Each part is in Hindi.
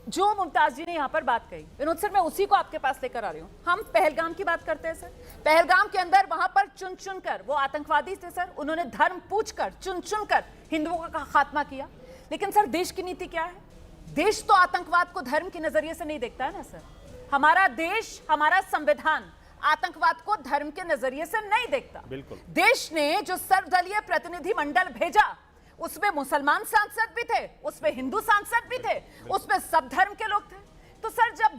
जो मुमताज जी ने यहाँ पर बात कही, विनोद सर, मैं उसी को आपके पास लेकर आ रही हूँ। हम पहलगाम की बात करते हैं सर। पहलगाम के अंदर वहां पर चुन चुन कर, वो आतंकवादी थे सर, उन्होंने धर्म पूछकर, चुन चुन कर हिंदुओं का खात्मा किया। लेकिन सर, देश की नीति क्या है? देश तो आतंकवाद को धर्म के नजरिए से नहीं देखता है ना सर। हमारा देश, हमारा संविधान आतंकवाद को धर्म के नजरिए से नहीं देखता। बिल्कुल। देश ने जो सर्वदलीय प्रतिनिधिमंडल भेजा, उसमें मुसलमान सांसद भी थे, उसमें हिंदू सांसद भी थे, उसमें सब धर्म के लोग थे। तो सर, जब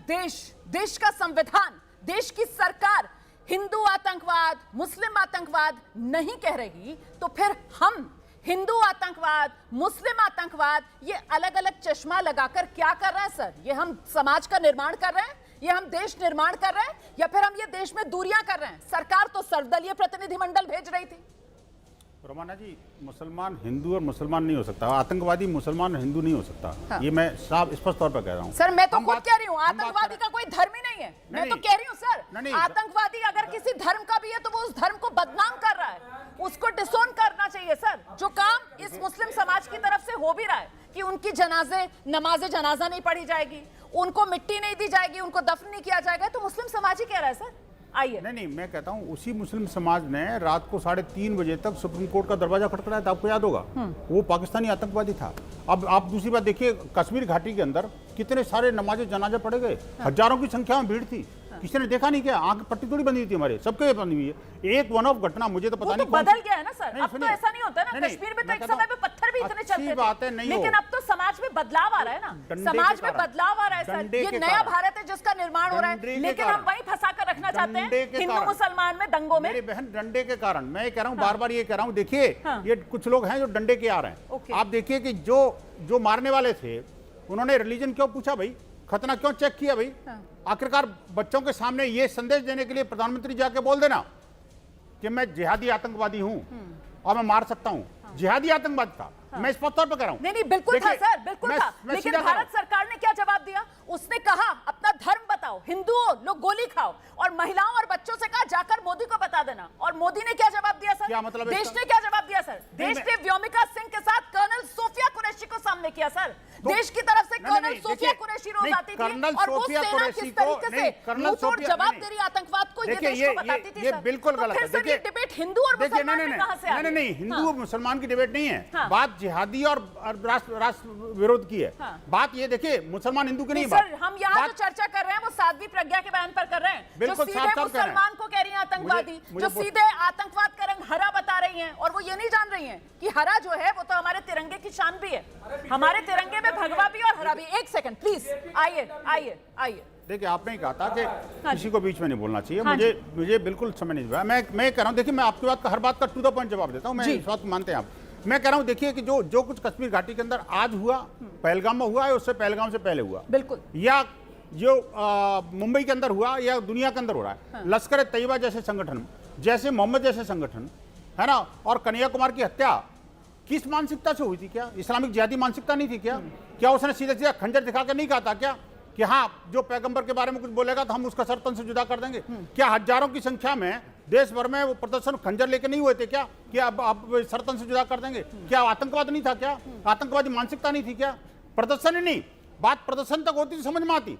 देश का संविधान, देश की सरकार हिंदू आतंकवाद, मुस्लिम आतंकवाद नहीं कह रही, तो फिर हम हिंदू आतंकवाद, मुस्लिम आतंकवाद, ये अलग अलग चश्मा लगाकर क्या कर रहे हैं सर? ये हम समाज का निर्माण कर रहे हैं, ये हम देश निर्माण कर रहे हैं, या फिर हम ये देश में दूरियां कर रहे हैं? सरकार तो सर्वदलीय प्रतिनिधिमंडल भेज रही थी। रोमाना जी, मुसलमान हिंदू और मुसलमान नहीं हो सकता, आतंकवादी मुसलमान और हिंदू नहीं हो सकता। हाँ। ये मैं साफ स्पष्ट तौर पर कह रहा हूँ सर। मैं तो खुद कह रही हूँ, आतंकवादी का कोई धर्म ही नहीं है। मैं तो कह रही हूँ सर, आतंकवादी अगर किसी धर्म का भी है तो वो उस धर्म को बदनाम कर रहा है, उसको डिसोन करना चाहिए सर। जो काम इस मुस्लिम समाज की तरफ से हो भी रहा है कि उनकी नमाज जनाजा नहीं पढ़ी जाएगी, उनको मिट्टी नहीं दी जाएगी, उनको दफन नहीं किया जाएगा, तो मुस्लिम समाज ही कह रहा है सर। आइए। नहीं, मैं कहता हूँ उसी मुस्लिम समाज ने रात को 3:30 बजे तक सुप्रीम कोर्ट का दरवाजा खटखटाया था, आपको याद होगा। वो पाकिस्तानी आतंकवादी था। अब आप दूसरी बात देखिए, कश्मीर घाटी के अंदर कितने सारे नमाज जनाजा पढ़े गए, हजारों की संख्या में भीड़ थी। किसी ने देखा नहीं क्या? आंख पट्टी थोड़ी बंदी थी हमारे सबके बंदी हुई है। एक वन ऑफ घटना, मुझे तो पता नहीं, बदल गया है ना सर। अब तो ऐसा नहीं होता ना। कश्मीर में तो एक समय पे पत्थर भी इतने चलते थे, लेकिन अब तो समाज में बदलाव आ रहा है ना। समाज में बदलाव आ रहा है सर। ये नया भारत है जिसका निर्माण हो रहा है, लेकिन हम वही फंसा कर रखना चाहते हैं हिंदू मुसलमान में दंगों में। मेरी बहन, डंडे के कारण मैं ये कह रहा हूँ, बार बार ये कह रहा हूँ, देखिए ये कुछ लोग हैं जो डंडे के आ रहे हैं। आप देखिए कि जो मारने वाले थे, उन्होंने रिलीजन क्यों पूछा भाई? खतना क्यों चेक किया भाई? आखिरकार बच्चों के सामने ये संदेश देने के लिए प्रधानमंत्री जाके बोल देना कि मैं जिहादी आतंकवादी हूं और मैं मार सकता हूं। जिहादी आतंकवाद का मैं स्पष्ट तौर पर कह रहा हूं। नहीं, बिल्कुल था सर, बिल्कुल था। लेकिन भारत सरकार ने क्या जवाब दिया? उसने कहा अपना धर्म बताओ, हिंदुओं लोग गोली खाओ, और महिलाओं और बच्चों से कहा जाकर मोदी को बता देना। और मोदी ने क्या जवाब दिया सर? क्या मतलब? देश ने क्या जवाब दिया सर? देश ने व्योमिका सिंह के साथ कर्नल सोफिया कुरैशी को सामने किया सर। देश की तरफ से कर्नल सोफिया कुरैशी रोज आती थी और वो सेना किस तरीके से मुंहतोड़ जवाब दे रही आतंकवाद को, ये देश को बताती थी। ये बिल्कुल गलत है। देखिए, डिबेट हिंदू और मुसलमान में कहां से आ रही है? नहीं, हिंदू और मुसलमान की डिबेट नहीं है। बात जिहादी और राष्ट्र विरोध की है। बात ये देखिए, मुसलमान हिंदू की नहीं बात। सर, हम यहाँ जो चर्चा कर रहे हैं वो साध्वी प्रज्ञा के बयान पर कर रहे हैं, जो सीधे मुसलमान को कह रही हैं आतंकवादी, जो सीधे आतंकवाद का रंग हरा बता रही हैं, और वो ये नहीं जान रही हैं कि हरा जो है वो तो हमारे तिरंगे की शान भी है। हमारे तिरंगे में भगवा भी और हरा भी। एक सेकंड प्लीज, आइए आइए आइए। देखिए, आपने कहा था कि किसी को बीच में नहीं बोलना चाहिए। मुझे बिल्कुल समझ नहीं आया। मैं कह रहा हूँ, देखिए, मैं आपकी बात का हर बात का टू द पॉइंट जवाब देता हूँ। मैं इस बात को मानते हैं आप। मैं कह रहा हूं, देखिए कि जो कुछ कश्मीर घाटी के अंदर आज हुआ, पहलगाम में हुआ है, उससे पहलगाम से पहले हुआ, बिल्कुल, या जो मुंबई के अंदर हुआ या दुनिया के अंदर हो रहा है। लश्कर तैयबा जैसे संगठन, जैसे मोहम्मद जैसे संगठन, है ना, और कन्याकुमारी की हत्या किस मानसिकता से हुई थी? क्या इस्लामिक जिहादी मानसिकता नहीं थी क्या? क्या उसने सीधा सीधा खंजर दिखाकर नहीं कहा था क्या कि हाँ, जो पैगंबर के बारे में कुछ बोलेगा तो हम उसका सर तन से जुदा कर देंगे? क्या हजारों की संख्या में देश भर में वो प्रदर्शन खंजर लेके नहीं हुए थे क्या कि अब सर तन से जुदा कर देंगे? क्या आतंकवाद नहीं था क्या? आतंकवादी मानसिकता नहीं थी क्या? प्रदर्शन ही नहीं, बात प्रदर्शन तक होती समझ में आती।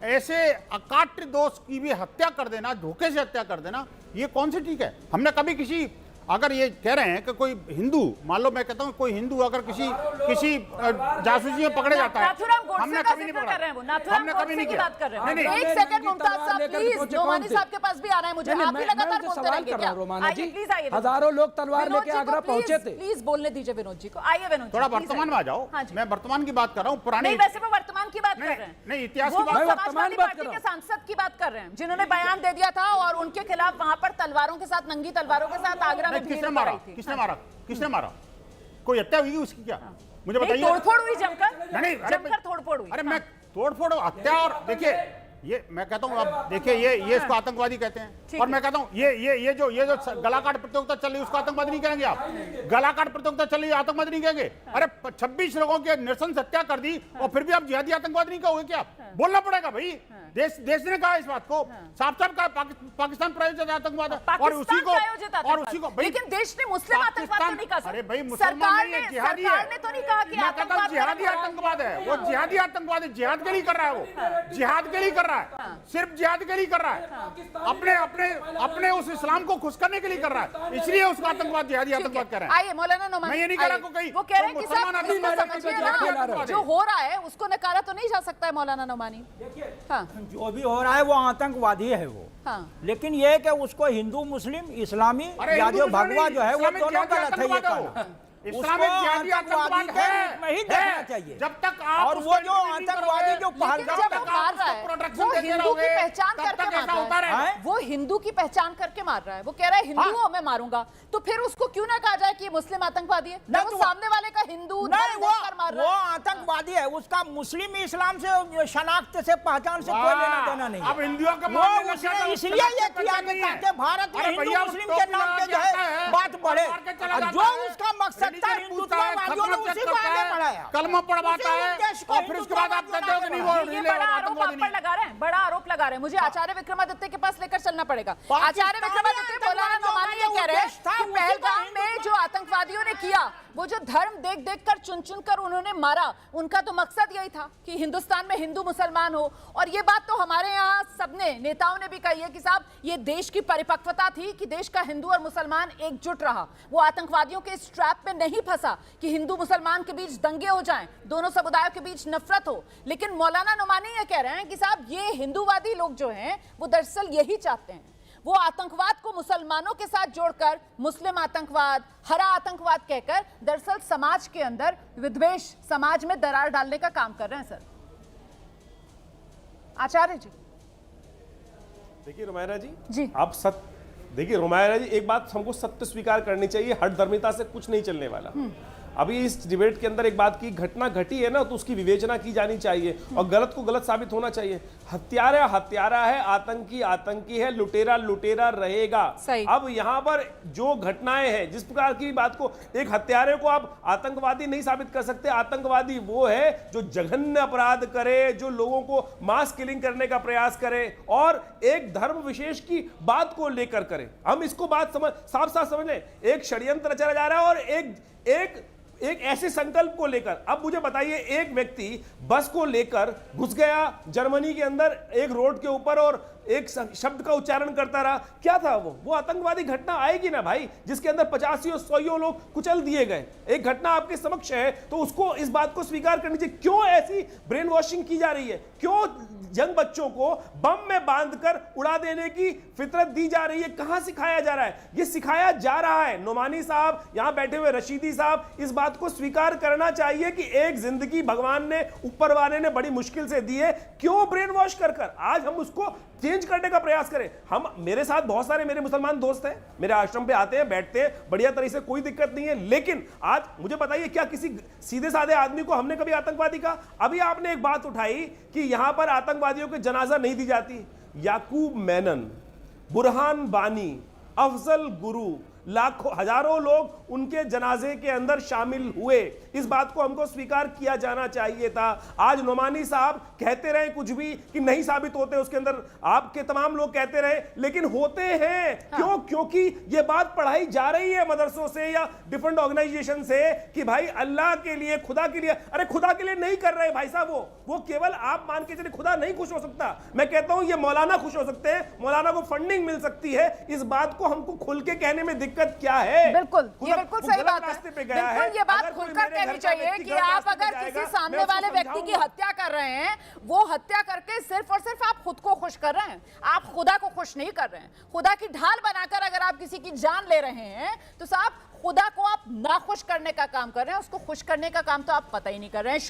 ऐसे अकाट्य दोष की भी हत्या कर देना, धोखे से हत्या कर देना, ये कौन सी ठीक है? हमने कभी किसी, अगर ये कह रहे हैं कि कोई हिंदू, मान लो मैं कहता हूँ कोई हिंदू अगर किसी जासूसी में पकड़े जाता है, हमने कभी नहीं पकड़ा, हमने कभी नहीं किया। एक सेकंड मुमताज साहब प्लीज, नोमानी साहब के पास भी आ रहे हैं मुझे, आप भी लगातार बोलते रहेंगे क्या? प्लीज आइए, हजारों लोग तलवार लेके आगरा पहुंचे थे। प्लीज बोलने दीजिए विनोद जी को। आइए विनोद, थोड़ा वर्तमान में आ जाओ। मैं वर्तमान की बात कर रहा हूँ, पुराने। वैसे मैं वर्तमान की बात कर रहे हैं, नहीं इतिहास की बात, समाजवादी पार्टी के सांसद की बात कर रहे हैं जिन्होंने बयान दे दिया था और उनके खिलाफ वहां पर तलवारों के साथ, नंगी तलवारों के साथ आगरा में भीड़ पड़ रही थी। किसने मारा? किसने मारा? कोई हत्या हुई उसकी? क्या मुझे बताइए। तोड़फोड़ हुई जमकर? नहीं, जमकर तोड़फोड़ हुई। अरे मैं तोड़फोड़, हत्या, और देखिए ये मैं कहता हूँ, अब देखिए ये इसको आतंकवादी कहते हैं, और मैं कहता हूँ ये जो गलाकाट प्रतियोगिता चल रही है उसको आतंकवादी नहीं कहेंगे आप? गलाकाट प्रतियोगिता चल रही है, आतंकवादी नहीं कहेंगे? अरे 26 लोगों के नृशंस हत्या कर दी और फिर भी आप जिहादी आतंकवादी नहीं कहोगे क्या? बोलना पड़ेगा भाई। देश ने कहा इस बात को, साफ साफ कहा पाकिस्तान प्रायोजित आतंकवाद है। और उसी को लेकिन देश ने मुस्लिम आतंकवाद तो नहीं कहा। अरे भाई मुसलमान नहीं है, जिहादी है। सरकार ने तो नहीं कहा कि आतंकवाद जिहादी आतंकवाद है, वो जिहादी आतंकवाद है, जिहाद के लिए कर रहा है, वो जिहाद के लिए कर रहा है, सिर्फ जिहाद के लिए कर रहा है, अपने अपने अपने उस इस्लाम को खुश करने के लिए कर रहा है, इसलिए उसको आतंकवाद जिहादी आतंकवाद कह रहा है। आइए मौलाना नोमानी, मैं ये नहीं कह रहा कोई वो कह रहे हैं कि मुसलमान साहब जो हो रहा है उसको नकारा तो नहीं जा सकता है मौलाना नोमानी। हाँ जो भी हो रहा है वो आतंकवादी है वो। हाँ लेकिन ये कि उसको हिंदू मुस्लिम इस्लामी या जो भगवा जो है वो दोनों गलत है ये कहना। इस्लामिक जिहादी आतंकवाद है, नहीं देखना चाहिए। जब तक आप और वो जो आतंकवादी जो लेकिन जब वो मार रहा है वो हिंदू की पहचान करके मार रहा है, वो हिंदू की पहचान करके मार रहा है, वो कह रहा है हिंदुओं मैं मारूंगा, तो फिर उसको क्यों ना कहा जाए कि ये मुस्लिम आतंकवादी है? ना वो सामने वाले का हिंदू नहीं, वो आतंकवादी है, उसका मुस्लिम इस्लाम से शनाख्त से पहचान से कोई लेना देना नहीं। अब हिंदुओं का वो उसने इसलिए ये किया कि भारत में हिंदू मुस्लिम के नाम पे जो है बात बढ़े, और जो उसका मकसद था हिंदुत्ववादियों ने उसी को आगे बढ़ाया। कलमा पढ़वाता है और फिर उसके बाद आप कहते हो कि नहीं वो ये बड़ा आरोप आप पर लगा रहे हैं, बड़ा आरोप लगा रहे हैं। मुझे आचार्य विक्रमादित्य के पास लेकर चलना पड़ेगा। आचार्य विक्रमादित्य मौलाना नोमानी ये कह रहे हैं कि पहलगाम में जो आतंकवादियों ने किया, वो जो धर्म देख देख कर चुन चुन कर उन्होंने मारा, उनका तो मकसद यही था कि हिंदुस्तान में हिंदू मुसलमान हो। और ये बात तो हमारे यहाँ सबने नेताओं ने भी कही है कि साहब ये देश की परिपक्वता थी कि देश का हिंदू और मुसलमान एकजुट रहा, वो आतंकवादियों के इस ट्रैप में नहीं फंसा कि हिंदू मुसलमान के बीच दंगे हो जाएं, दोनों समुदायों के बीच नफरत हो। लेकिन मौलाना नोमानी ये कह रहे हैं कि साहब ये हिंदूवादी लोग जो हैं वो दरअसल यही चाहते हैं, वो आतंकवाद को मुसलमानों के साथ जोड़कर मुस्लिम आतंकवाद, हरा आतंकवाद कहकर दरअसल समाज के अंदर विद्वेष, समाज में दरार डालने का काम कर रहे हैं। सर आचार्य जी। देखिए रुमायरा जी आप देखिए रुमायरा जी, एक बात हमको सत्य स्वीकार करनी चाहिए, हठधर्मिता से कुछ नहीं चलने वाला। अभी इस डिबेट के अंदर एक बात की घटना घटी है ना, तो उसकी विवेचना की जानी चाहिए और गलत को गलत साबित होना चाहिए। हत्यारा हत्यारा है, आतंकी आतंकी है, लुटेरा लुटेरा रहेगा। अब यहाँ पर जो घटनाएं हैं, जिस प्रकार की बात को, एक हत्यारे को आप आतंकवादी नहीं साबित कर सकते। आतंकवादी वो है जो जघन्य अपराध करे, जो लोगों को मास किलिंग करने का प्रयास करे और एक धर्म विशेष की बात को लेकर करे। हम इसको बात साफ साफ समझ लें, एक षड्यंत्र रचा जा रहा है और एक ऐसे संकल्प को लेकर। अब मुझे बताइए, एक व्यक्ति बस को लेकर घुस गया जर्मनी के अंदर एक रोड के ऊपर और एक शब्द का उच्चारण करता रहा, क्या था वो आतंकवादी घटना आएगी ना भाई, जिसके अंदर 50 और 100 लोग कुचल दिए गए। एक घटना आपके समक्ष है तो उसको, इस बात को स्वीकार करनी चाहिए। क्यों ऐसी ब्रेन वॉशिंग की जा रही है? क्यों यंग बच्चों को बम में बांधकर उड़ा देने की फितरत दी जा रही है? कहां सिखाया जा रहा है? ये सिखाया जा रहा है। नोमानी साहब, यहां बैठे हुए रशीदी साहब, इस बात को स्वीकार करना चाहिए कि एक जिंदगी भगवान ने, ऊपर वाले ने बड़ी मुश्किल से दी है। क्यों ब्रेन वॉश कर आज हम उसको चेंज करने का प्रयास करें? मेरे साथ बहुत सारे मेरे मुसलमान दोस्त हैं, मेरे आश्रम पे आते हैं, बैठते हैं, बढ़िया तरीके से, कोई दिक्कत नहीं है। लेकिन आज मुझे बताइए, क्या किसी सीधे साधे आदमी को हमने कभी आतंकवादी कहा? अभी आपने एक बात उठाई कि यहां पर आतंकवादियों के जनाजा नहीं दी जाती। याकूब मेनन, बुरहान बानी, अफजल गुरु, लाखों हजारों लोग उनके जनाजे के अंदर शामिल हुए। इस बात को हमको स्वीकार किया जाना चाहिए था। आज नोमानी साहब कहते रहे कुछ भी कि नहीं साबित होते, उसके अंदर आपके तमाम लोग कहते रहे, लेकिन होते हैं। क्यों? क्योंकि ये बात पढ़ाई जा रही है मदरसों से या डिफरेंट ऑर्गेनाइजेशन से कि भाई अल्लाह के लिए, खुदा के लिए। अरे खुदा के लिए नहीं कर रहे भाई साहब, वो केवल आप मान के चलिए, खुदा नहीं खुश हो सकता। मैं कहता हूं ये मौलाना खुश हो सकते हैं, मौलाना को फंडिंग मिल सकती है। इस बात को हमको खुल के कहने में दिक्कत क्या है? बिल्कुल, ये बिल्कुल सही बात है। बिल्कुल ये बात खुलकर कहनी चाहिए कि आप अगर किसी सामने वाले व्यक्ति की हत्या कर रहे हैं, वो हत्या करके सिर्फ और सिर्फ आप खुद को खुश कर रहे हैं, आप खुदा को खुश नहीं कर रहे हैं। खुदा की ढाल बनाकर अगर आप किसी की जान ले रहे हैं तो साहब खुदा को आप नाखुश करने का काम कर रहे हैं, उसको खुश करने का काम तो आप पता ही नहीं कर रहे हैं।